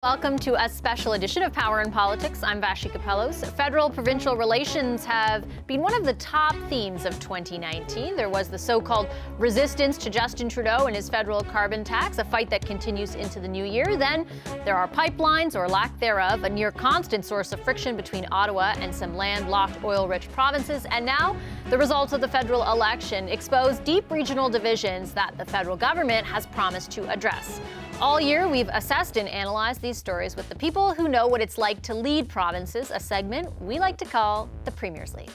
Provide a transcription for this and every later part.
Welcome to a special edition of Power and Politics. I'm Vashi Kapelos. Federal-provincial relations have been one of the top themes of 2019. There was the so-called resistance to Justin Trudeau and his federal carbon tax, a fight that continues into the new year. Then there are pipelines, or lack thereof, a near constant source of friction between Ottawa and some landlocked oil-rich provinces. And now the results of the federal election expose deep regional divisions that the federal government has promised to address. All year, we've assessed and analyzed these stories with the people who know what it's like to lead provinces, a segment we like to call the Premier's League.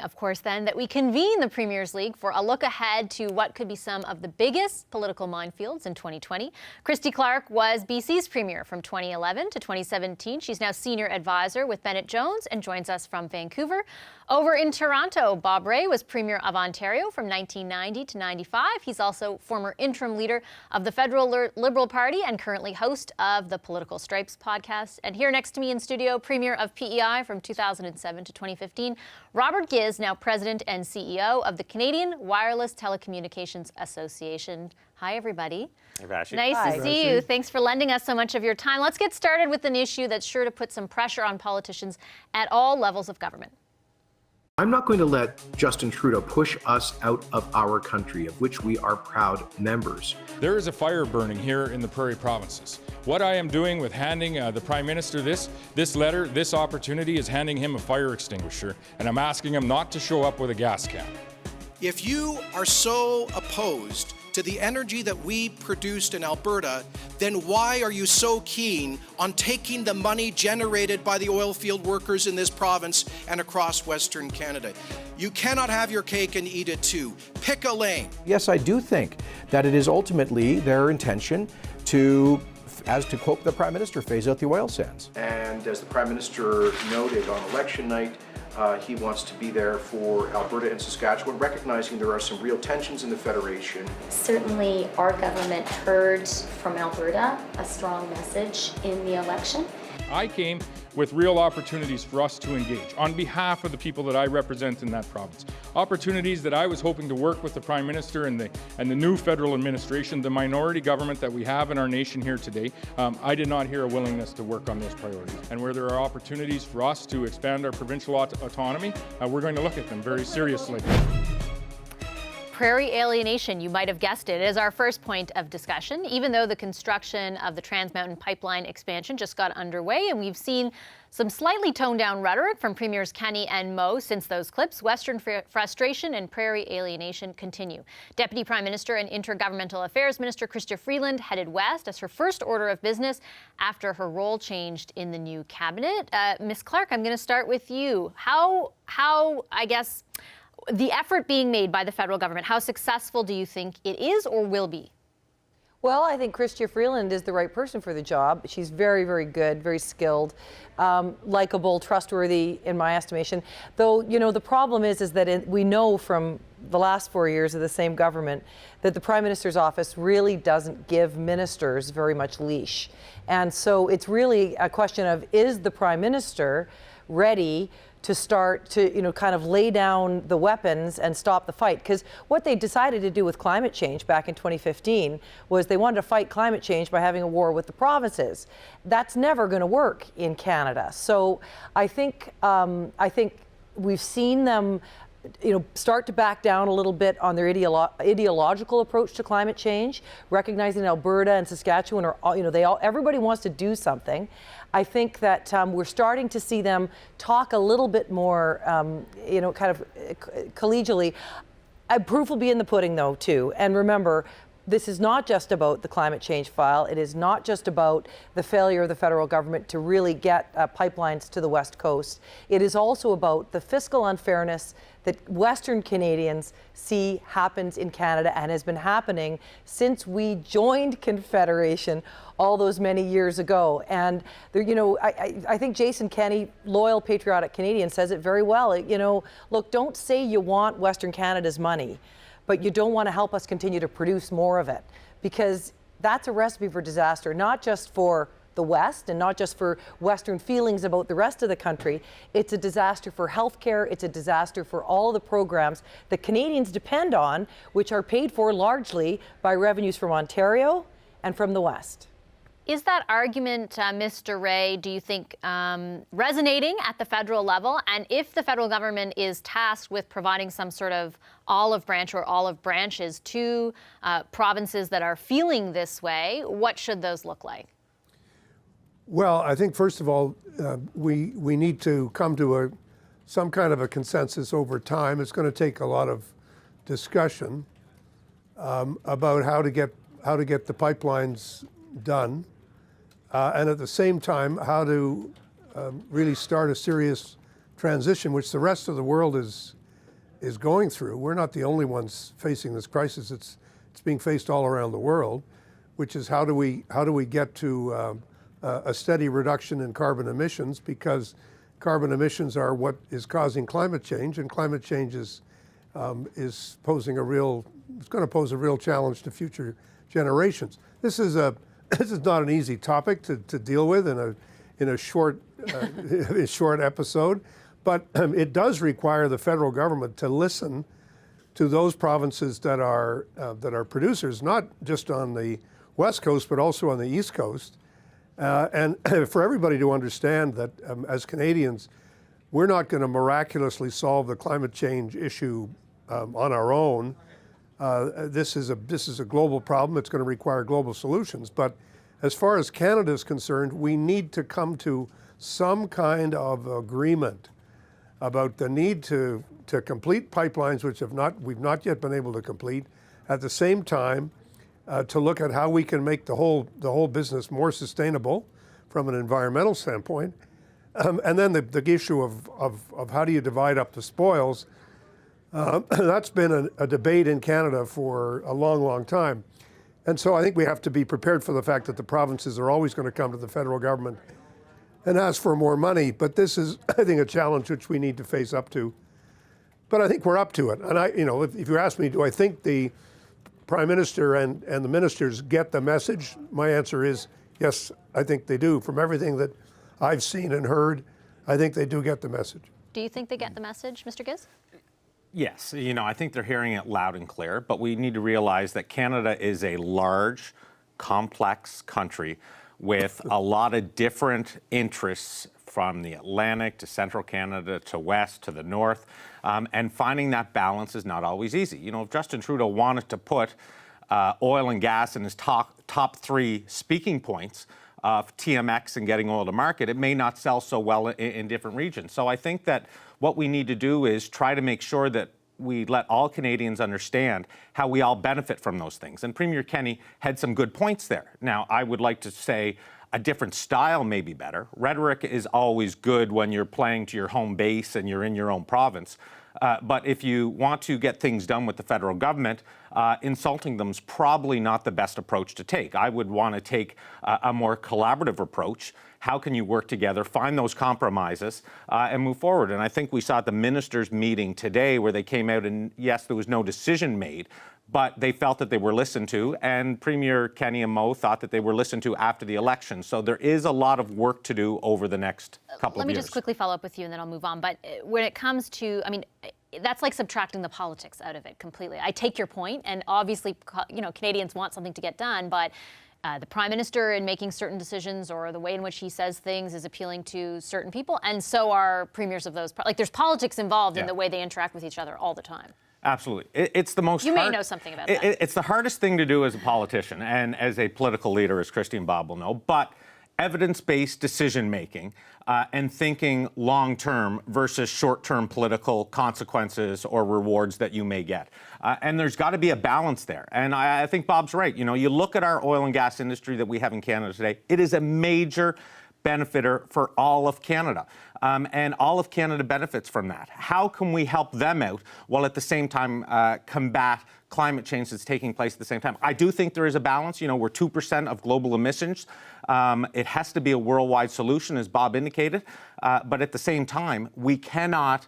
Of course, then, that we convene the Premier's League for a look ahead to what could be some of the biggest political minefields in 2020. Christy Clark was BC's Premier from 2011 to 2017. She's now Senior Advisor with Bennett Jones and joins us from Vancouver. Over in Toronto, Bob Rae was Premier of Ontario from 1990 to 95. He's also former interim leader of the Federal Liberal Party and currently host of the Political Stripes podcast. And here next to me in studio, Premier of PEI from 2007 to 2015, Robert Giz, now President and CEO of the Canadian Wireless Telecommunications Association. Hi, everybody. Hey, Vashi. Nice to see you. Thanks for lending us so much of your time. Let's get started with an issue that's sure to put some pressure on politicians at all levels of government. I'm not going to let Justin Trudeau push us out of our country, of which we are proud members. There is a fire burning here in the Prairie Provinces. What I am doing with handing the Prime Minister this letter, this opportunity, is handing him a fire extinguisher, and I'm asking him not to show up with a gas can. If you are so opposed to the energy that we produced in Alberta, then why are you so keen on taking the money generated by the oil field workers in this province and across Western Canada? You cannot have your cake and eat it too. Pick a lane. Yes, I do think that it is ultimately their intention to, as to quote the Prime Minister, phase out the oil sands. And as the Prime Minister noted on election night, he wants to be there for Alberta and Saskatchewan, recognizing there are some real tensions in the Federation. Certainly, our government heard from Alberta a strong message in the election. I came with real opportunities for us to engage on behalf of the people that I represent in that province. Opportunities that I was hoping to work with the Prime Minister and the new federal administration, the minority government that we have in our nation here today. I did not hear a willingness to work on those priorities. And where there are opportunities for us to expand our provincial autonomy, we're going to look at them very seriously. Prairie alienation, you might have guessed it, is our first point of discussion. Even though the construction of the Trans Mountain Pipeline expansion just got underway and we've seen some slightly toned down rhetoric from Premiers Kenney and Moe since those clips, Western frustration and prairie alienation continue. Deputy Prime Minister and Intergovernmental Affairs Minister Chrystia Freeland headed west as her first order of business after her role changed in the new cabinet. Ms. Clark, I'm going to start with you. How I guess, the effort being made by the federal government, how successful do you think it is or will be? Well, I think Chrystia Freeland is the right person for the job. She's very, very good, very skilled, likable, trustworthy in my estimation. Though, you know, the problem is that we know from the last 4 years of the same government that the Prime Minister's office really doesn't give ministers very much leash. And so it's really a question of, is the Prime Minister ready to start to, you know, kind of lay down the weapons and stop the fight? Because what they decided to do with climate change back in 2015 was they wanted to fight climate change by having a war with the provinces. That's never going to work in Canada. So I think we've seen them, you know, start to back down a little bit on their ideological approach to climate change, recognizing Alberta and Saskatchewan are all, you know, everybody wants to do something. I think that we're starting to see them talk a little bit more, you know, kind of collegially. Proof will be in the pudding, though, too. And remember, this is not just about the climate change file. It is not just about the failure of the federal government to really get pipelines to the West Coast. It is also about the fiscal unfairness that Western Canadians see happens in Canada and has been happening since we joined Confederation all those many years ago. And there, you know, I think Jason Kenney, loyal, patriotic Canadian, says it very well. You know, look, don't say you want Western Canada's money, but you don't want to help us continue to produce more of it, because that's a recipe for disaster, not just for the West and not just for Western feelings about the rest of the country. It's a disaster for healthcare. It's a disaster for all the programs that Canadians depend on, which are paid for largely by revenues from Ontario and from the West. Is that argument, Mr. Ray, do you think resonating at the federal level? And if the federal government is tasked with providing some sort of olive branch or olive branches to provinces that are feeling this way, what should those look like? Well, I think first of all, we need to come to some kind of a consensus over time. It's going to take a lot of discussion about how to get the pipelines done. And at the same time, how to really start a serious transition, which the rest of the world is going through. We're not the only ones facing this crisis. It's being faced all around the world, which is how do we get to a steady reduction in carbon emissions, because carbon emissions are what is causing climate change, and climate change is posing it's going to pose a real challenge to future generations. This is not an easy topic to deal with in a short short episode, but it does require the federal government to listen to those provinces that are producers, not just on the West Coast but also on the East Coast, and for everybody to understand that as Canadians, we're not going to miraculously solve the climate change issue on our own. This is a global problem. It's going to require global solutions. But as far as Canada is concerned, we need to come to some kind of agreement about the need to complete pipelines, which we've not yet been able to complete. At the same time, to look at how we can make the whole business more sustainable from an environmental standpoint, and then the issue of how do you divide up the spoils. That's been a debate in Canada for a long, long time. And so I think we have to be prepared for the fact that the provinces are always going to come to the federal government and ask for more money. But this is, I think, a challenge which we need to face up to. But I think we're up to it. And if you ask me, do I think the Prime Minister and the ministers get the message? My answer is yes, I think they do. From everything that I've seen and heard, I think they do get the message. Do you think they get the message, Mr. Giz? Yes, I think they're hearing it loud and clear, but we need to realize that Canada is a large, complex country with a lot of different interests from the Atlantic to central Canada to west to the north, and finding that balance is not always easy. If Justin Trudeau wanted to put oil and gas in his top three speaking points of TMX and getting oil to market, it may not sell so well in different regions. So I think that what we need to do is try to make sure that we let all Canadians understand how we all benefit from those things. And Premier Kenney had some good points there. Now, I would like to say a different style may be better. Rhetoric is always good when you're playing to your home base and you're in your own province. But if you want to get things done with the federal government, insulting them is probably not the best approach to take. I would want to take a more collaborative approach. How can you work together, find those compromises, and move forward? And I think we saw at the ministers' meeting today where they came out and, yes, there was no decision made, but they felt that they were listened to, and Premier Kenney and Moe thought that they were listened to after the election. So there is a lot of work to do over the next couple of years. Let me just quickly follow up with you, and then I'll move on. But when it comes to, that's like subtracting the politics out of it completely. I take your point, and obviously, Canadians want something to get done, but the Prime Minister, in making certain decisions or the way in which he says things, is appealing to certain people, and so are premiers of those. There's politics involved in the way they interact with each other all the time. Absolutely. It's the most You may know something about that. It's the hardest thing to do as a politician and as a political leader, as Christy and Bob will know, but evidence-based decision-making and thinking long-term versus short-term political consequences or rewards that you may get. And there's got to be a balance there. And I think Bob's right. You look at our oil and gas industry that we have in Canada today, it is a major benefiter for all of Canada. And all of Canada benefits from that. How can we help them out while at the same time combat climate change that's taking place at the same time? I do think there is a balance. We're 2% of global emissions. It has to be a worldwide solution, as Bob indicated. But at the same time, we cannot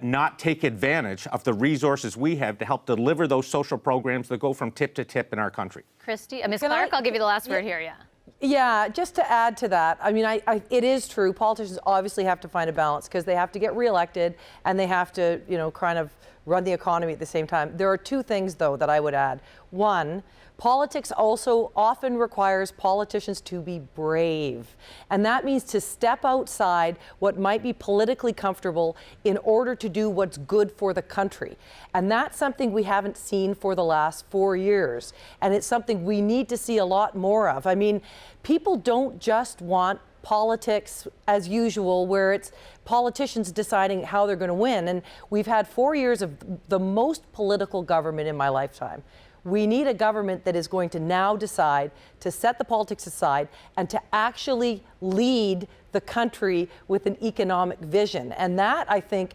not take advantage of the resources we have to help deliver those social programs that go from tip to tip in our country. Christy, Ms. Clark, I'll give you the last word here, Yeah, just to add to that, I mean, it is true. Politicians obviously have to find a balance because they have to get reelected and they have to, kind of run the economy at the same time. There are two things, though, that I would add. One, politics also often requires politicians to be brave. And that means to step outside what might be politically comfortable in order to do what's good for the country. And that's something we haven't seen for the last 4 years. And it's something we need to see a lot more of. I mean, people don't just want politics as usual, where it's politicians deciding how they're going to win. And we've had 4 years of the most political government in my lifetime. We need a government that is going to now decide to set the politics aside and to actually lead the country with an economic vision. And that, I think,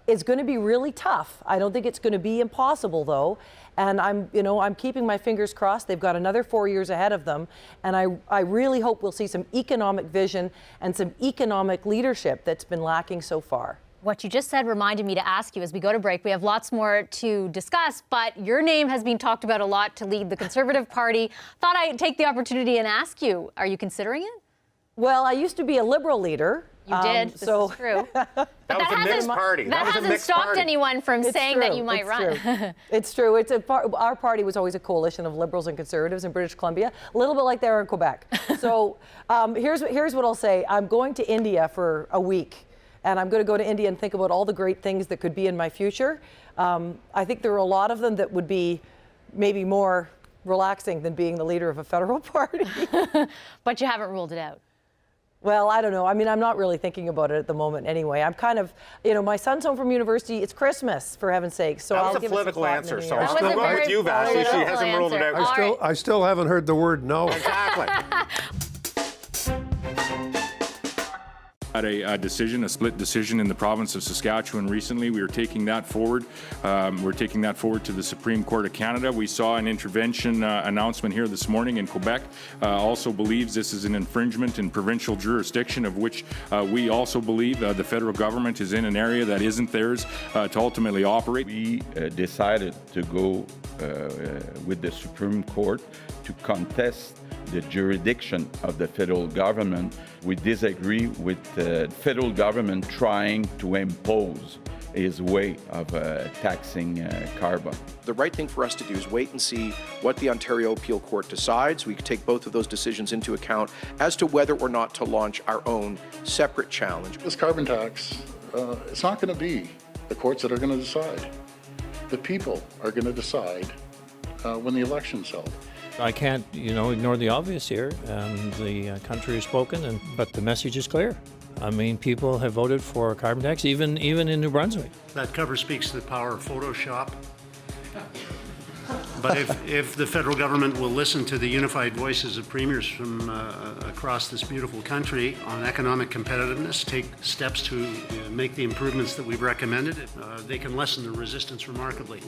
is going to be really tough. I don't think it's going to be impossible, though. And I'm keeping my fingers crossed. They've got another 4 years ahead of them. And I really hope we'll see some economic vision and some economic leadership that's been lacking so far. What you just said reminded me to ask you as we go to break. We have lots more to discuss, but your name has been talked about a lot to lead the Conservative Party. Thought I'd take the opportunity and ask you, are you considering it? Well, I used to be a Liberal leader. You did. This is true. That was a mixed party. That hasn't stopped anyone from saying that you might run. It's true. Our party was always a coalition of Liberals and Conservatives in British Columbia, a little bit like they are in Quebec. So here's what I'll say. I'm going to India for a week. And I'm going to go to India and think about all the great things that could be in my future. I think there are a lot of them that would be maybe more relaxing than being the leader of a federal party. But you haven't ruled it out. Well, I don't know. I mean, I'm not really thinking about it at the moment anyway. I'm kind of, my son's home from university. It's Christmas, for heaven's sake. So That was a political answer, so I'll still go with you, Vassy. She hasn't ruled it out. I still haven't heard the word no. Exactly. Had a decision, a split decision in the province of Saskatchewan recently. We are taking that forward. We're taking that forward to the Supreme Court of Canada. We saw an intervention announcement here this morning in Quebec. Also believes this is an infringement in provincial jurisdiction, of which we also believe the federal government is in an area that isn't theirs to ultimately operate. We decided to go with the Supreme Court to contest the jurisdiction of the federal government. We disagree with the federal government trying to impose his way of taxing carbon. The right thing for us to do is wait and see what the Ontario Appeal Court decides. We can take both of those decisions into account as to whether or not to launch our own separate challenge. This carbon tax, it's not going to be the courts that are going to decide. The people are going to decide when the election's held. I can't, ignore the obvious here. The country has spoken, but the message is clear. I mean, people have voted for a carbon tax, even in New Brunswick. That cover speaks to the power of Photoshop. But if the federal government will listen to the unified voices of premiers from across this beautiful country on economic competitiveness, take steps to make the improvements that we've recommended, they can lessen the resistance remarkably.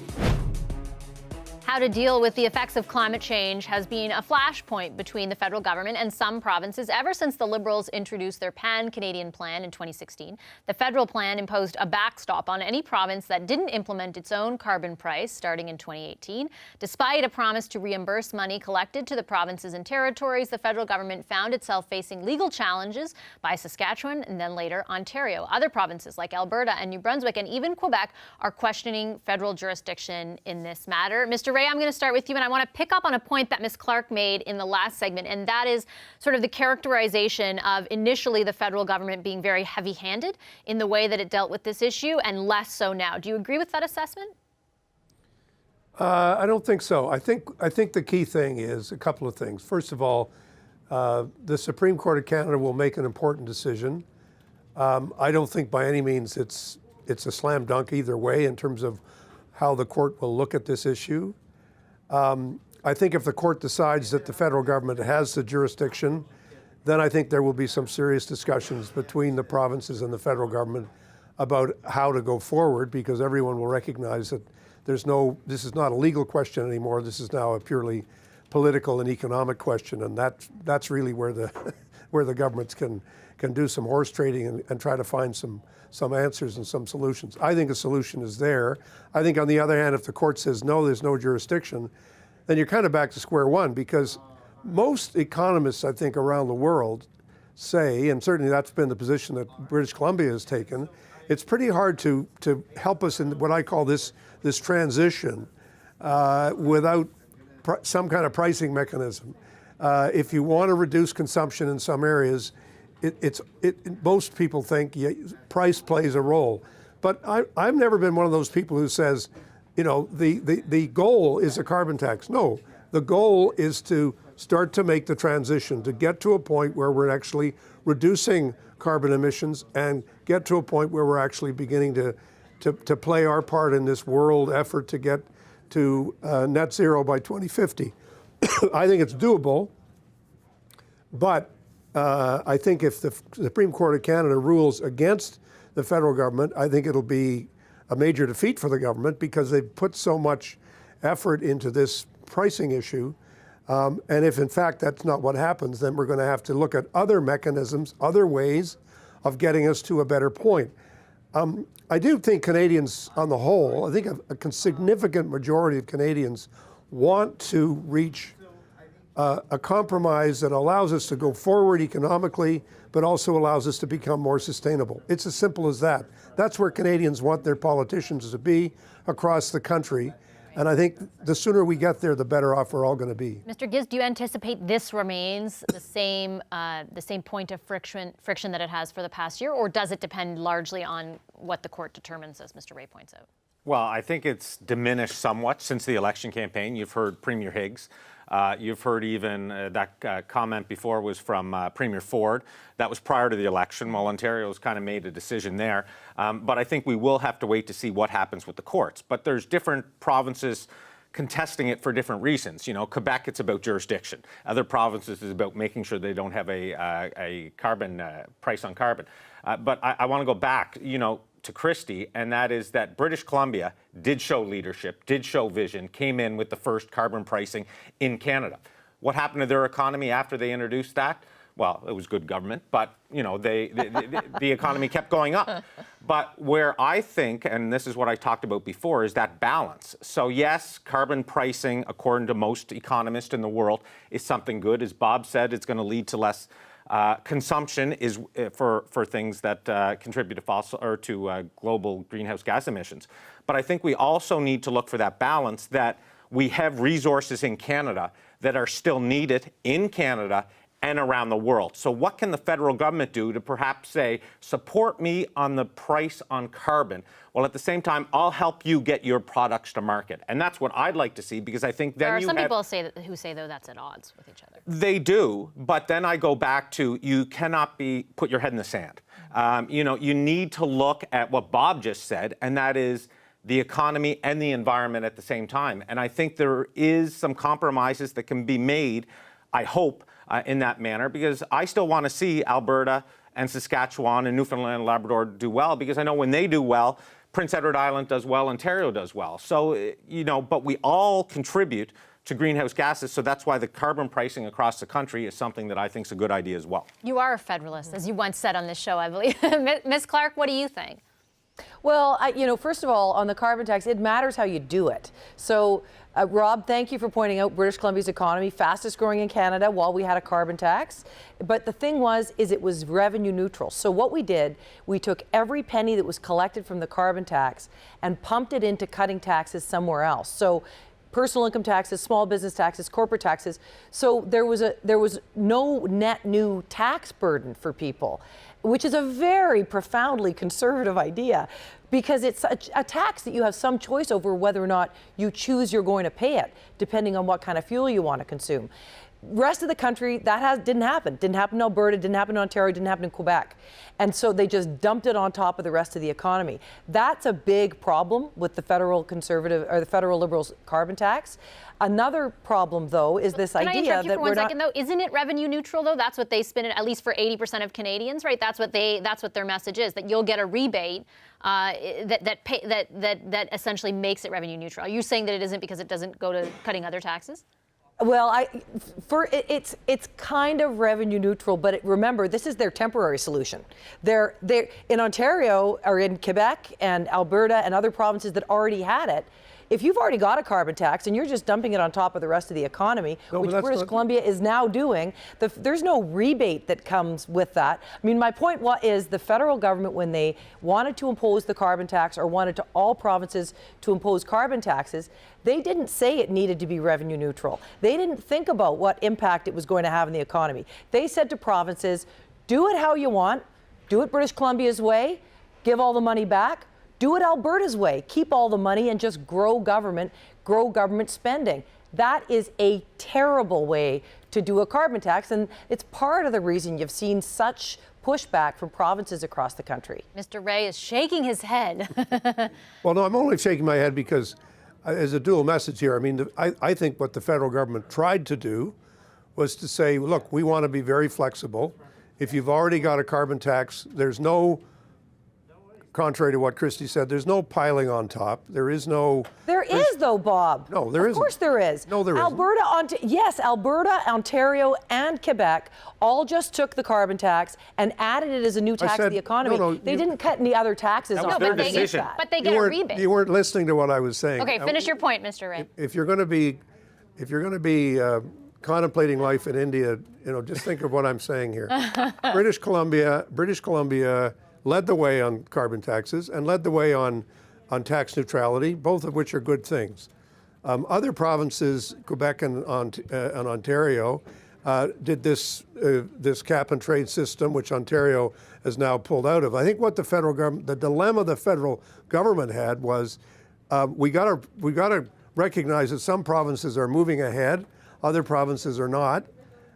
How to deal with the effects of climate change has been a flashpoint between the federal government and some provinces ever since the Liberals introduced their Pan-Canadian Plan in 2016. The federal plan imposed a backstop on any province that didn't implement its own carbon price starting in 2018. Despite a promise to reimburse money collected to the provinces and territories, the federal government found itself facing legal challenges by Saskatchewan and then later Ontario. Other provinces like Alberta and New Brunswick and even Quebec are questioning federal jurisdiction in this matter. Mr. Ray, I'm going to start with you, and I want to pick up on a point that Ms. Clark made in the last segment, and that is sort of the characterization of initially the federal government being very heavy-handed in the way that it dealt with this issue and less so now. Do you agree with that assessment? I don't think so. I think the key thing is a couple of things. First of all, the Supreme Court of Canada will make an important decision. I don't think by any means it's a slam dunk either way in terms of how the court will look at this issue. I think if the court decides that the federal government has the jurisdiction, then I think there will be some serious discussions between the provinces and the federal government about how to go forward, because everyone will recognize that this is not a legal question anymore. This is now a purely political and economic question, and that's really where the governments can do some horse trading and try to find some answers and some solutions. I think a solution is there. I think on the other hand, if the court says no, there's no jurisdiction, then you're kind of back to square one, because most economists, I think, around the world say, and certainly that's been the position that British Columbia has taken, it's pretty hard to help us in what I call this transition without some kind of pricing mechanism. If you want to reduce consumption in some areas, most people think price plays a role. But I've never been one of those people who says, you know, the goal is a carbon tax. No, the goal is to start to make the transition, to get to a point where we're actually reducing carbon emissions and get to a point where we're actually beginning to play our part in this world effort to get to net zero by 2050. I think it's doable, but I think if the Supreme Court of Canada rules against the federal government, I think it'll be a major defeat for the government because they've put so much effort into this pricing issue. And if in fact that's not what happens, then we're going to have to look at other mechanisms, other ways of getting us to a better point. I do think Canadians on the whole, I think a significant majority of Canadians want to reach a compromise that allows us to go forward economically, but also allows us to become more sustainable. It's as simple as that. That's where Canadians want their politicians to be across the country. And I think the sooner we get there, the better off we're all going to be. Mr. Giz, do you anticipate this remains the same point of friction that it has for the past year, or does it depend largely on what the court determines, as Mr. Ray points out? Well, I think it's diminished somewhat since the election campaign. You've heard Premier Higgs. You've heard even that comment before was from Premier Ford. That was prior to the election. Well, Ontario's kind of made a decision there. But I think we will have to wait to see what happens with the courts. But there's different provinces contesting it for different reasons. You know, Quebec, it's about jurisdiction. Other provinces is about making sure they don't have a carbon price on carbon. But I want to go back, you know, to Christy, and that is that British Columbia did show leadership, did show vision, came in with the first carbon pricing in Canada. What happened to their economy after they introduced that? Well, it was good government, but you know, the economy kept going up. But where I think, and this is what I talked about before, is that balance. So yes, carbon pricing, according to most economists in the world, is something good. As Bob said, it's going to lead to less consumption is for things that contribute to fossil or to global greenhouse gas emissions. But I think we also need to look for that balance, that we have resources in Canada that are still needed in Canada and around the world. So what can the federal government do to perhaps say, support me on the price on carbon, while at the same time, I'll help you get your products to market? And that's what I'd like to see, because I think then there are some people who say, though, that's at odds with each other. They do, but then I go back to, you cannot put your head in the sand. You know, you need to look at what Bob just said, and that is the economy and the environment at the same time. And I think there is some compromises that can be made, I hope, in that manner, because I still want to see Alberta and Saskatchewan and Newfoundland and Labrador do well, because I know when they do well, Prince Edward Island does well, Ontario does well. So, you know, but we all contribute to greenhouse gases, so that's why the carbon pricing across the country is something that I think is a good idea as well. You are a federalist, as you once said on this show, I believe. Ms. Clark, what do you think? Well, you know, first of all, on the carbon tax, it matters how you do it. So, Rob, thank you for pointing out British Columbia's economy, fastest growing in Canada while we had a carbon tax. But the thing was, it was revenue neutral. So what we did, we took every penny that was collected from the carbon tax and pumped it into cutting taxes somewhere else. So personal income taxes, small business taxes, corporate taxes. So there was no net new tax burden for people, which is a very profoundly conservative idea, because it's a tax that you have some choice over whether or not you choose you're going to pay it, depending on what kind of fuel you want to consume. Rest of the country, that didn't happen. Didn't happen in Alberta, didn't happen in Ontario, didn't happen in Quebec. And so they just dumped it on top of the rest of the economy. That's a big problem with the federal conservative or the federal Liberals carbon tax. Another problem, though, is this idea that we're not... Can I interrupt you for 1 second, though? Isn't it revenue neutral, though? That's what they spin it, at least for 80% of Canadians, right? That's what their message is, that you'll get a rebate that essentially makes it revenue neutral. Are you saying that it isn't because it doesn't go to cutting other taxes? Well, it's kind of revenue neutral, but remember, this is their temporary solution. They're in Ontario or in Quebec and Alberta and other provinces that already had it. If you've already got a carbon tax and you're just dumping it on top of the rest of the economy, which British Columbia is now doing, there's no rebate that comes with that. I mean, my point is the federal government, when they wanted to impose the carbon tax or wanted to all provinces to impose carbon taxes, they didn't say it needed to be revenue neutral. They didn't think about what impact it was going to have in the economy. They said to provinces, do it how you want, do it British Columbia's way, give all the money back, do it Alberta's way, keep all the money and just grow government spending. That is a terrible way to do a carbon tax, and it's part of the reason you've seen such pushback from provinces across the country. Mr. Ray is shaking his head. Well, no, I'm only shaking my head because there's a dual message here. I mean, I think what the federal government tried to do was to say, look, we want to be very flexible. If you've already got a carbon tax, there's no, contrary to what Christy said, there's no piling on top. There is no... There is, though, Bob. No, there isn't. Of course there is. No, there isn't. Alberta, Ontario, and Quebec all just took the carbon tax and added it as a new tax to the economy. They didn't cut any other taxes That was off. their decision. But they get a rebate. You weren't listening to what I was saying. Okay, finish your point, Mr. Ray. If you're going to be contemplating life in India, just think of what I'm saying here. British Columbia led the way on carbon taxes and led the way on tax neutrality, both of which are good things. Other provinces, Quebec and Ontario, did this cap and trade system, which Ontario has now pulled out of. I think what the dilemma the federal government had was we got to recognize that some provinces are moving ahead, other provinces are not,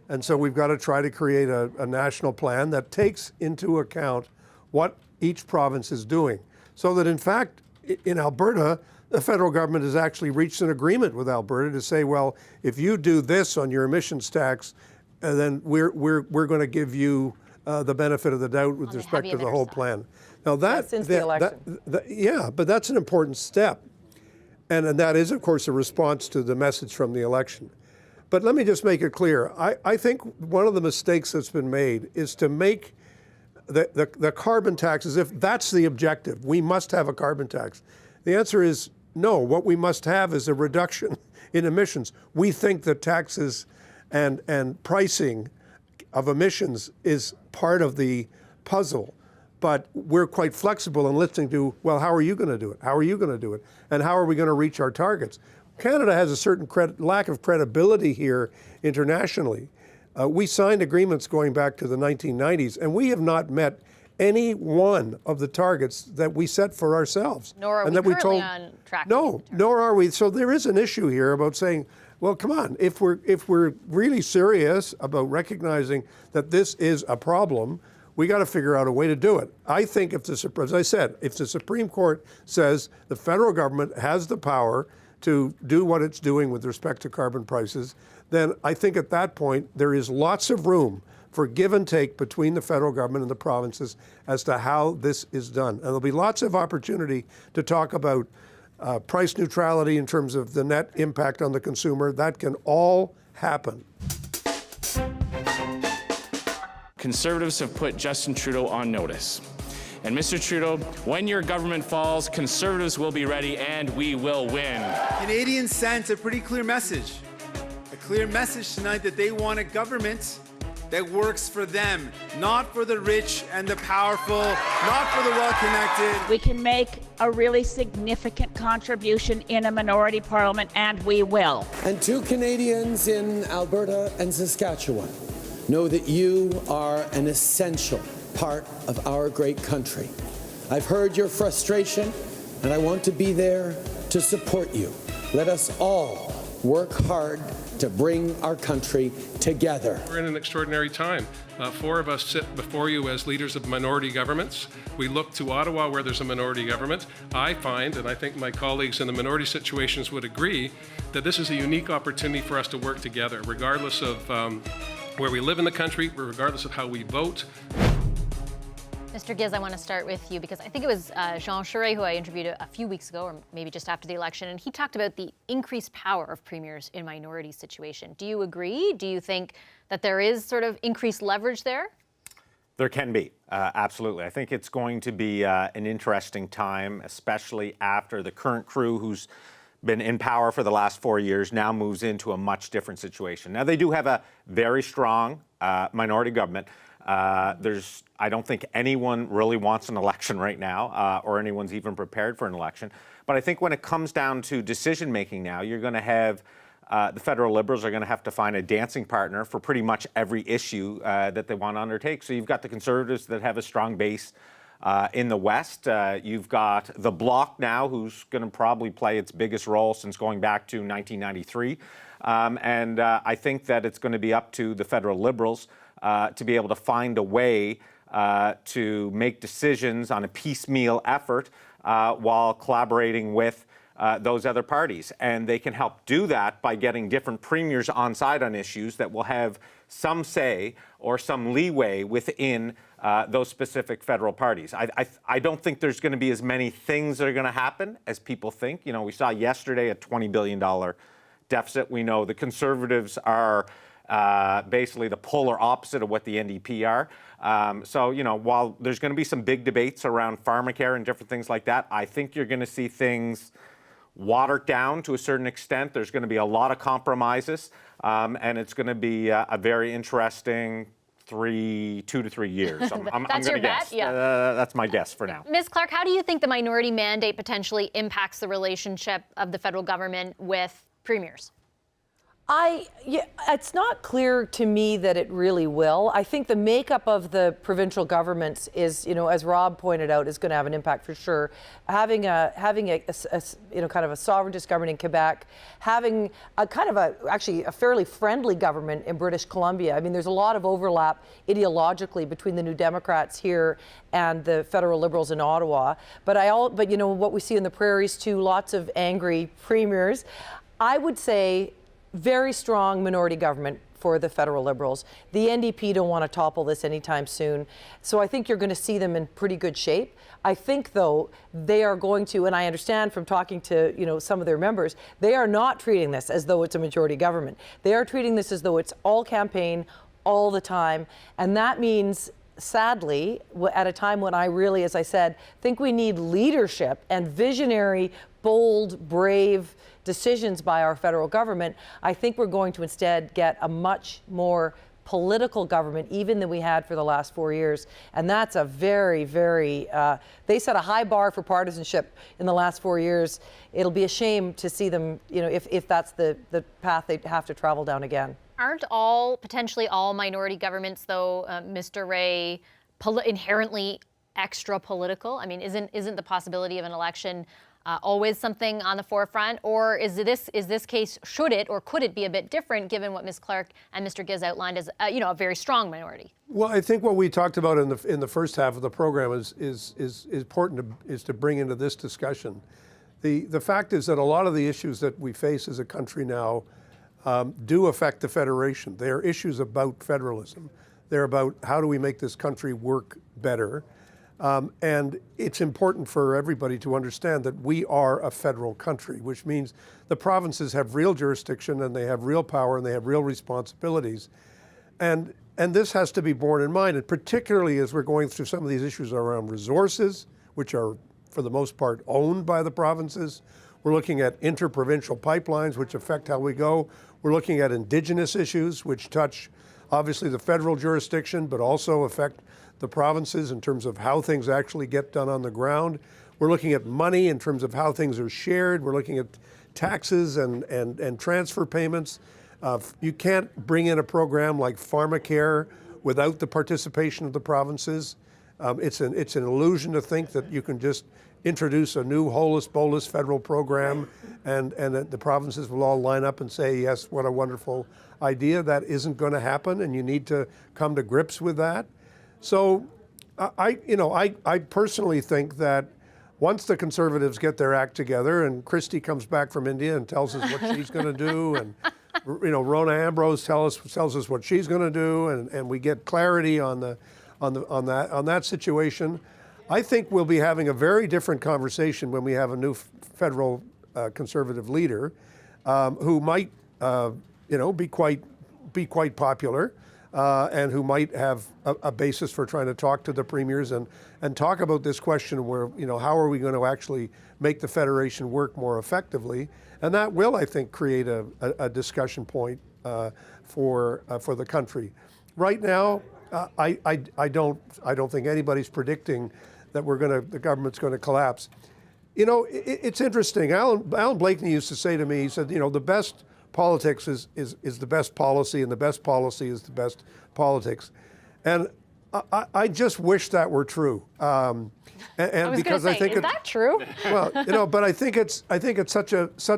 and so we've got to try to create a national plan that takes into account what each province is doing, so that in fact in Alberta, the federal government has actually reached an agreement with Alberta to say, well, if you do this on your emissions tax, then we're going to give you the benefit of the doubt with respect to the whole plan. Now since the election. Yeah, but that's an important step, and that is, of course, a response to the message from the election. But let me just make it clear. I think one of the mistakes that's been made is to make the carbon tax as if that's the objective. We must have a carbon tax. The answer is no. What we must have is a reduction in emissions. We think that taxes and pricing of emissions is part of the puzzle, but we're quite flexible in listening to, well, how are you going to do it? How are you going to do it? And how are we going to reach our targets? Canada has a certain lack of credibility here internationally. We signed agreements going back to the 1990s, and we have not met any one of the targets that we set for ourselves. Nor are we currently on track. No, nor are we. So there is an issue here about saying, well, come on, if we're really serious about recognizing that this is a problem, we got to figure out a way to do it. I think as I said, if the Supreme Court says the federal government has the power to do what it's doing with respect to carbon prices, then I think at that point there is lots of room for give and take between the federal government and the provinces as to how this is done. And there'll be lots of opportunity to talk about price neutrality in terms of the net impact on the consumer. That can all happen. Conservatives have put Justin Trudeau on notice. And Mr. Trudeau, when your government falls, Conservatives will be ready and we will win. Canadians sent a pretty clear message. A clear message tonight that they want a government that works for them, not for the rich and the powerful, not for the well-connected. We can make a really significant contribution in a minority parliament, and we will. And to Canadians in Alberta and Saskatchewan, know that you are an essential part of our great country. I've heard your frustration, and I want to be there to support you. Let us all work hard to bring our country together. We're in an extraordinary time. 4 of us sit before you as leaders of minority governments. We look to Ottawa where there's a minority government. I find, and I think my colleagues in the minority situations would agree, that this is a unique opportunity for us to work together, regardless of where we live in the country, regardless of how we vote. Mr. Giz, I want to start with you because I think it was Jean Charest who I interviewed a few weeks ago, or maybe just after the election, and he talked about the increased power of premiers in minority situation. Do you agree? Do you think that there is sort of increased leverage there? There can be, absolutely. I think it's going to be an interesting time, especially after the current crew who's been in power for the last 4 years, now moves into a much different situation. Now, they do have a very strong minority government. I don't think anyone really wants an election right now, or anyone's even prepared for an election. But I think when it comes down to decision making now, you're going to have the federal Liberals are going to have to find a dancing partner for pretty much every issue that they want to undertake. So you've got the Conservatives that have a strong base in the West. You've got the Bloc now, who's going to probably play its biggest role since going back to 1993. And I think that it's going to be up to the federal Liberals to be able to find a way to make decisions on a piecemeal effort while collaborating with those other parties. And they can help do that by getting different premiers on side on issues that will have some say or some leeway within those specific federal parties. I don't think there's going to be as many things that are going to happen as people think. You know, we saw yesterday a $20 billion deficit. We know the Conservatives are basically the polar opposite of what the NDP are. So, you know, while there's going to be some big debates around pharmacare and different things like that, I think you're going to see things watered down to a certain extent. There's going to be a lot of compromises, and it's going to be a very interesting 2 to 3 years. I'm That's going your to guess. bet? Yeah. That's my guess for now. Ms. Clark, how do you think the minority mandate potentially impacts the relationship of the federal government with premiers? It's not clear to me that it really will. I think the makeup of the provincial governments is, you know, as Rob pointed out, is going to have an impact for sure. Having a you know, kind of a sovereigntist government in Quebec, having a kind of actually a fairly friendly government in British Columbia. I mean, there's a lot of overlap ideologically between the New Democrats here and the federal Liberals in Ottawa. But you know, what we see in the prairies too, lots of angry premiers. I would say very strong minority government for the federal Liberals. The NDP don't want to topple this anytime soon. So I think you're going to see them in pretty good shape. I think, though, they are going to, and I understand from talking to, you know, some of their members, they are not treating this as though it's a majority government. They are treating this as though it's all campaign, all the time. And that means, sadly, at a time when I really, as I said, think we need leadership and visionary, bold, brave decisions by our federal government, I think we're going to instead get a much more political government even than we had for the last 4 years. And that's a very, very, they set a high bar for partisanship in the last 4 years. It'll be a shame to see them, you know, if that's the path they have to travel down again. Aren't potentially all minority governments, though, Mr. Ray, inherently extra political? I mean, isn't the possibility of an election always something on the forefront, or is this case, should it or could it be a bit different given what Ms. Clark and Mr. Giz outlined as you know, a very strong minority? Well, I think what we talked about in the first half of the program is important to bring into this discussion. The fact is that a lot of the issues that we face as a country now do affect the federation. They are issues about federalism. They're about how do we make this country work better. And it's important for everybody to understand that we are a federal country, which means the provinces have real jurisdiction and they have real power and they have real responsibilities. And this has to be borne in mind, and particularly as we're going through some of these issues around resources, which are for the most part owned by the provinces. We're looking at interprovincial pipelines, which affect how we go. We're looking at Indigenous issues, which touch obviously the federal jurisdiction, but also affect the provinces in terms of how things actually get done on the ground. We're looking at money in terms of how things are shared. We're looking at taxes and transfer payments. You can't bring in a program like pharmacare without the participation of the provinces. It's an illusion to think that you can just introduce a new holus bolus federal program and that the provinces will all line up and say, yes, what a wonderful idea. That isn't going to happen, and you need to come to grips with that. So I personally think that once the Conservatives get their act together and Christie comes back from India and tells us what she's going to do, and you know, Rona Ambrose tells us what she's going to do, and we get clarity on that situation, I think we'll be having a very different conversation when we have a new federal Conservative leader who might be quite popular. And who might have a basis for trying to talk to the premiers and talk about this question where, you know, how are we going to actually make the federation work more effectively? And that will, I think, create a discussion point for the country. Right now, I don't think anybody's predicting that the government's going to collapse. You know, it's interesting. Alan Blakeney used to say to me, he said, you know, the best politics is the best policy, and the best policy is the best politics. And I just wish that were true. And I was because going to say, is that true? Well, you know, but I think it's such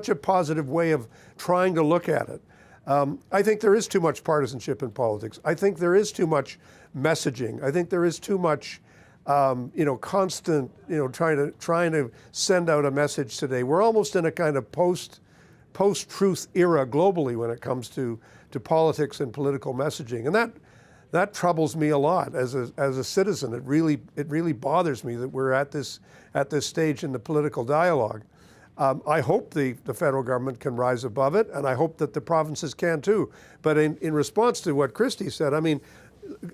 a positive way of trying to look at it. I think there is too much partisanship in politics. I think there is too much messaging. I think there is too much, you know, constant, you know, trying to send out a message today. We're almost in a kind of post-truth era globally when it comes to politics and political messaging, and that troubles me a lot as a citizen. It really bothers me that we're at this stage in the political dialogue. I hope the federal government can rise above it, and I hope that the provinces can too. But in response to what Christy said, I mean,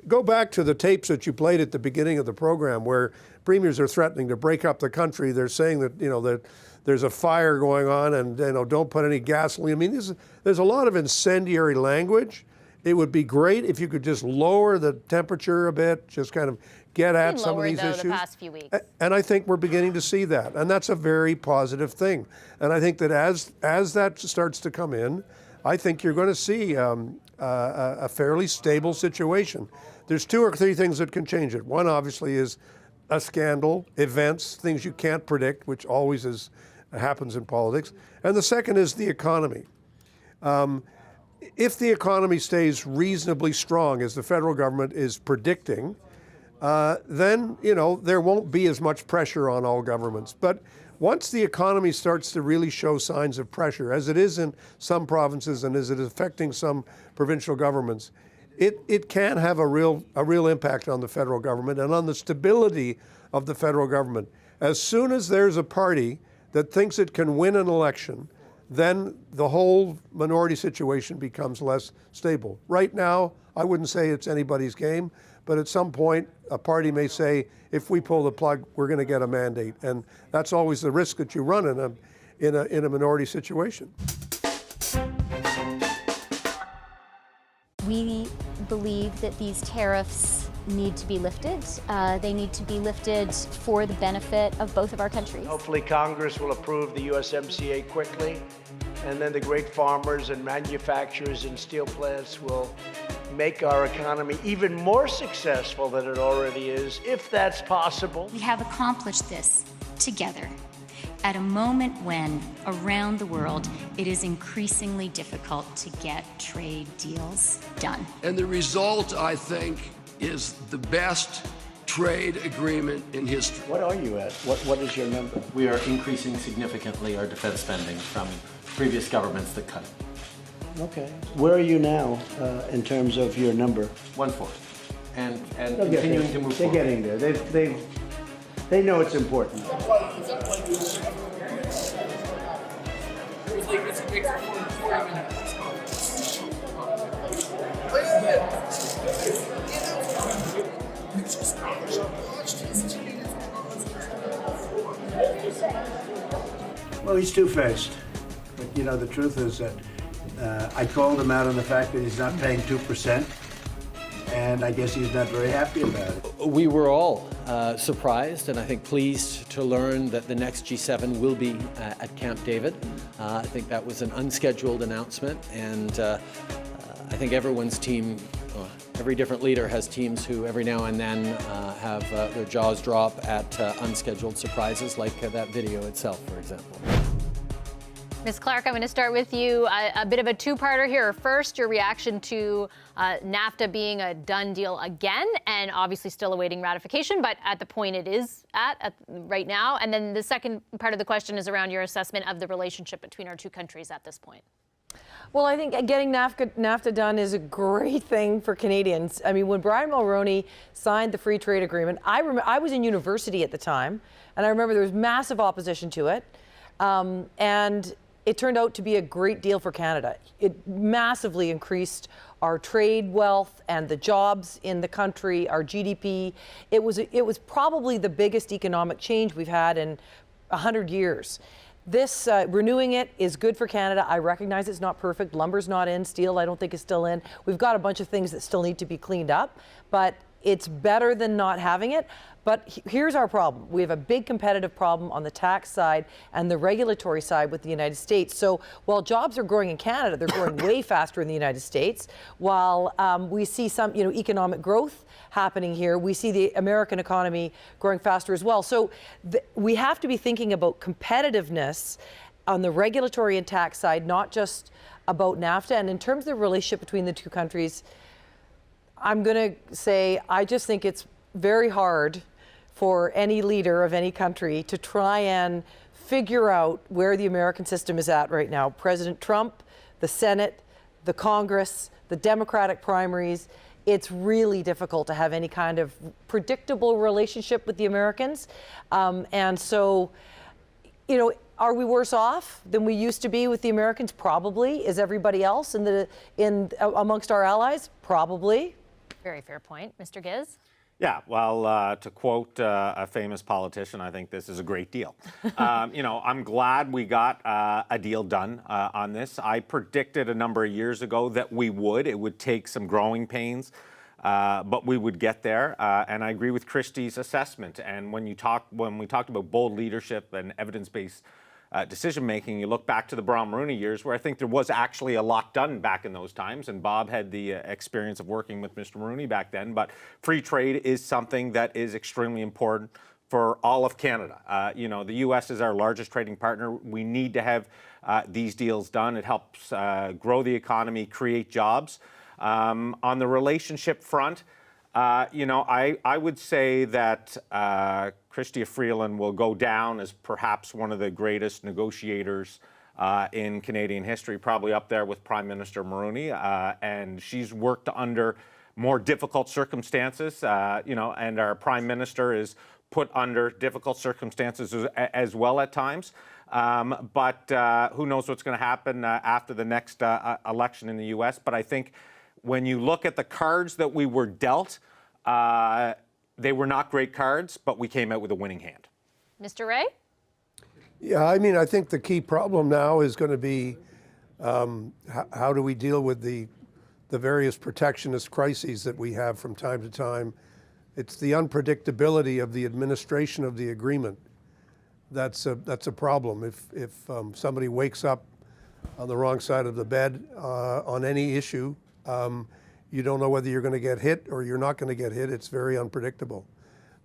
go back to the tapes that you played at the beginning of the program where premiers are threatening to break up the country. They're saying that, you know, that there's a fire going on and, you know, don't put any gasoline. I mean, there's a lot of incendiary language. It would be great if you could just lower the temperature a bit, just kind of get at some of these issues. The past few weeks. And I think we're beginning to see that, and that's a very positive thing. And I think that as that starts to come in, I think you're going to see a fairly stable situation. There's 2 or 3 things that can change it. One, obviously, is a scandal, events, things you can't predict, which always happens in politics. And the second is the economy. If the economy stays reasonably strong, as the federal government is predicting, then, you know, there won't be as much pressure on all governments. But once the economy starts to really show signs of pressure, as it is in some provinces and as it is affecting some provincial governments, it can have a real impact on the federal government and on the stability of the federal government. As soon as there's a party that thinks it can win an election, then the whole minority situation becomes less stable. Right now, I wouldn't say it's anybody's game, but at some point, a party may say, if we pull the plug, we're going to get a mandate. And that's always the risk that you run in a minority situation. We believe that these tariffs need to be lifted. They need to be lifted for the benefit of both of our countries. Hopefully Congress will approve the USMCA quickly, and then the great farmers and manufacturers and steel plants will make our economy even more successful than it already is, if that's possible. We have accomplished this together at a moment when, around the world, it is increasingly difficult to get trade deals done. And the result, I think, is the best trade agreement in history. What are you at? What is your number? We are increasing significantly our defense spending from previous governments that cut it. Okay. Where are you now in terms of your number? 1/4. And continuing to move forward. They're getting there. They know it's important. Well, he's two-faced. But, you know, the truth is that I called him out on the fact that he's not paying 2%, and I guess he's not very happy about it. We were all surprised and I think pleased to learn that the next G7 will be at Camp David. I think that was an unscheduled announcement, and I think everyone's team, every different leader has teams who every now and then have their jaws drop at unscheduled surprises like that video itself, for example. Ms. Clark, I'm going to start with you. A bit of a two-parter here. First, your reaction to NAFTA being a done deal again, and obviously still awaiting ratification, but at the point it is at right now. And then the second part of the question is around your assessment of the relationship between our two countries at this point. Well, I think getting NAFTA done is a great thing for Canadians. I mean, when Brian Mulroney signed the free trade agreement, I was in university at the time, and I remember there was massive opposition to it. And it turned out to be a great deal for Canada. It massively increased our trade wealth and the jobs in the country, our GDP. It was probably the biggest economic change we've had in 100 years. This renewing it is good for Canada. I recognize it's not perfect. Lumber's not in. Steel, I don't think, is still in. We've got a bunch of things that still need to be cleaned up, but it's better than not having it. But here's our problem. We have a big competitive problem on the tax side and the regulatory side with the United States. So while jobs are growing in Canada, they're growing way faster in the United States. While we see some, economic growth happening here, we see the American economy growing faster as well. So we have to be thinking about competitiveness on the regulatory and tax side, not just about NAFTA. And in terms of the relationship between the two countries, I'm going to say I just think it's very hard for any leader of any country to try and figure out where the American system is at right now. President Trump, the Senate, the Congress, the Democratic primaries, it's really difficult to have any kind of predictable relationship with the Americans. And so, are we worse off than we used to be with the Americans? Probably. Is everybody else amongst our allies? Probably. Very fair point. Mr. Giz? Yeah, well, to quote a famous politician, I think this is a great deal. I'm glad we got a deal done on this. I predicted a number of years ago that we would. It would take some growing pains, but we would get there. And I agree with Christie's assessment. And when we talked about bold leadership and evidence-based decision-making, you look back to the Brown-Mulroney years where I think there was actually a lot done back in those times, and Bob had the experience of working with Mr. Mulroney back then, but free trade is something that is extremely important for all of Canada. The U.S. is our largest trading partner. We need to have these deals done. It helps grow the economy, create jobs. On the relationship front, I would say that Chrystia Freeland will go down as perhaps one of the greatest negotiators in Canadian history, probably up there with Prime Minister Mulroney. And she's worked under more difficult circumstances, and our Prime Minister is put under difficult circumstances as well at times. But who knows what's going to happen after the next election in the U.S. But I think when you look at the cards that we were dealt, they were not great cards, but we came out with a winning hand. Mr. Ray? Yeah, I think the key problem now is going to be how do we deal with the various protectionist crises that we have from time to time. It's the unpredictability of the administration of the agreement that's a problem. If somebody wakes up on the wrong side of the bed on any issue, you don't know whether you're going to get hit or you're not going to get hit. It's very unpredictable.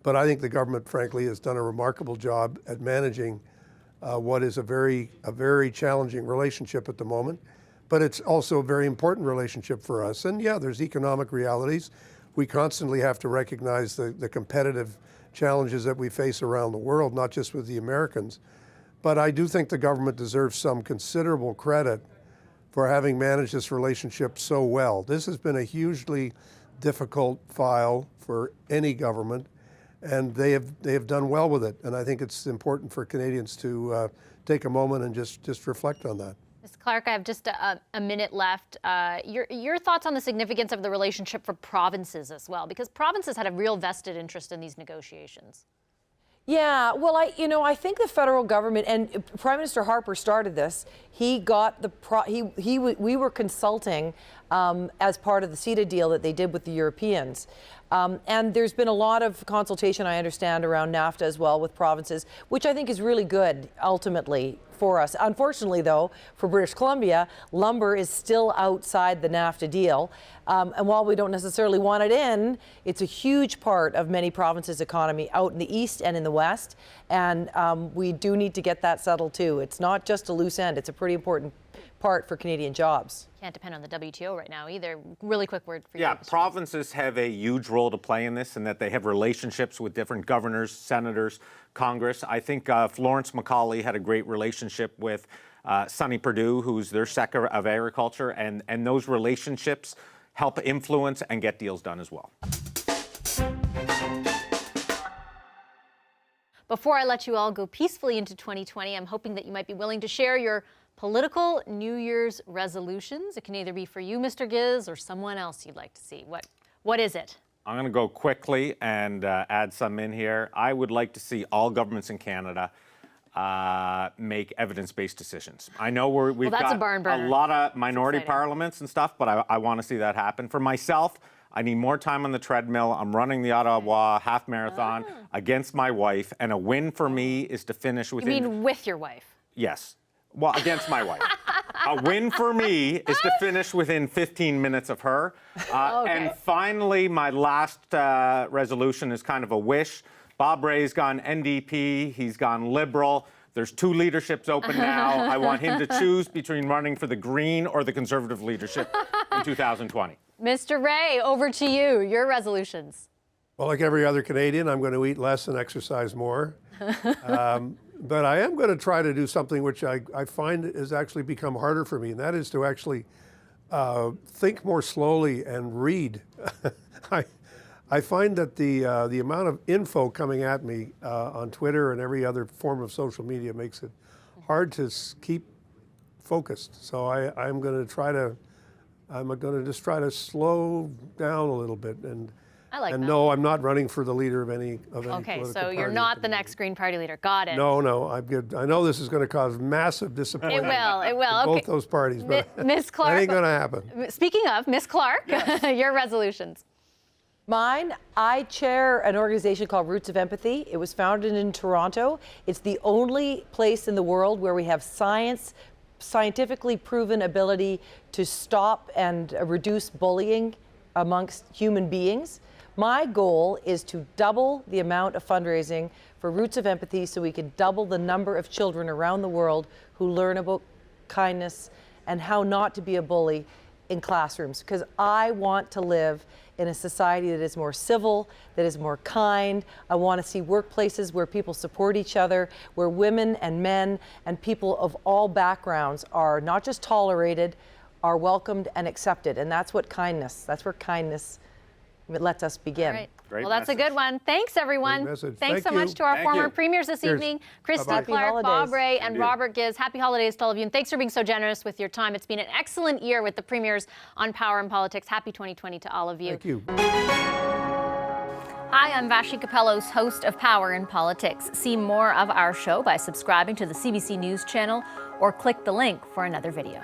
But I think the government, frankly, has done a remarkable job at managing what is a very challenging relationship at the moment. But it's also a very important relationship for us. And yeah, there's economic realities. We constantly have to recognize the competitive challenges that we face around the world, not just with the Americans. But I do think the government deserves some considerable credit for having managed this relationship so well. This has been a hugely difficult file for any government, and they have done well with it. And I think it's important for Canadians to take a moment and just reflect on that. Ms. Clark, I have just a minute left. Your thoughts on the significance of the relationship for provinces as well, because provinces had a real vested interest in these negotiations. Yeah, well, I think the federal government, and Prime Minister Harper started this. He got we were consulting as part of the CETA deal that they did with the Europeans. And there's been a lot of consultation, I understand, around NAFTA as well with provinces, which I think is really good ultimately for us. Unfortunately, though, for British Columbia, lumber is still outside the NAFTA deal. And while we don't necessarily want it in, it's a huge part of many provinces' economy out in the east and in the west. And we do need to get that settled too. It's not just a loose end, it's a pretty important part for Canadian jobs. Can't depend on the WTO right now either. Really quick word for you. Yeah, provinces have a huge role to play in this, and that they have relationships with different governors, senators, Congress. I think Florence Macaulay had a great relationship with Sonny Perdue, who's their Secretary of Agriculture, and those relationships help influence and get deals done as well. Before I let you all go peacefully into 2020, I'm hoping that you might be willing to share your political New Year's resolutions. It can either be for you, Mr. Giz, or someone else you'd like to see. What is it? I'm going to go quickly and add some in here. I would like to see all governments in Canada make evidence-based decisions. I know we've that's a got barn burner. a lot of minority exciting. parliaments and stuff, but I want to see that happen. For myself, I need more time on the treadmill. I'm running the Ottawa half marathon against my wife, and a win for me is to finish You within... mean with your wife? Yes. Well, against my wife. A win for me is to finish within 15 minutes of her. And finally, my last resolution is kind of a wish. Bob Rae's gone NDP. He's gone Liberal. There's 2 leaderships open now. I want him to choose between running for the Green or the Conservative leadership in 2020. Mr. Rae, over to you. Your resolutions. Well, like every other Canadian, I'm going to eat less and exercise more. But I am going to try to do something which I find has actually become harder for me, and that is to actually think more slowly and read. I find that the amount of info coming at me on Twitter and every other form of social media makes it hard to keep focused. So I'm going to just try to slow down a little bit and. I like that. No, I'm not running for the leader of any political Okay, so party you're not the next Green Party leader. Got it. No, I'm good. I know this is going to cause massive disappointment. It will. in Okay. both those parties, but Ms. Clark. that ain't going to happen. Speaking of, Ms. Clark, your resolutions. Mine, I chair an organization called Roots of Empathy. It was founded in Toronto. It's the only place in the world where we have scientifically proven ability to stop and reduce bullying amongst human beings. My goal is to double the amount of fundraising for Roots of Empathy so we can double the number of children around the world who learn about kindness and how not to be a bully in classrooms. Because I want to live in a society that is more civil, that is more kind. I want to see workplaces where people support each other, where women and men and people of all backgrounds are not just tolerated, are welcomed and accepted. And that's where kindness lets us begin. All right. Well, that's a good one. Thanks, everyone. Great message. Thanks Thank so much you. to our Thank former you. premiers this Cheers. evening, Christy Bye-bye. Clark, Happy Bob holidays. Rae, and you. Robert Gibbs. Happy holidays to all of you, and thanks for being so generous with your time. It's been an excellent year with the premiers on Power and Politics. Happy 2020 to all of you. Thank you. Hi, I'm Vashi Capellos, host of Power in Politics. See more of our show by subscribing to the CBC News channel or click the link for another video.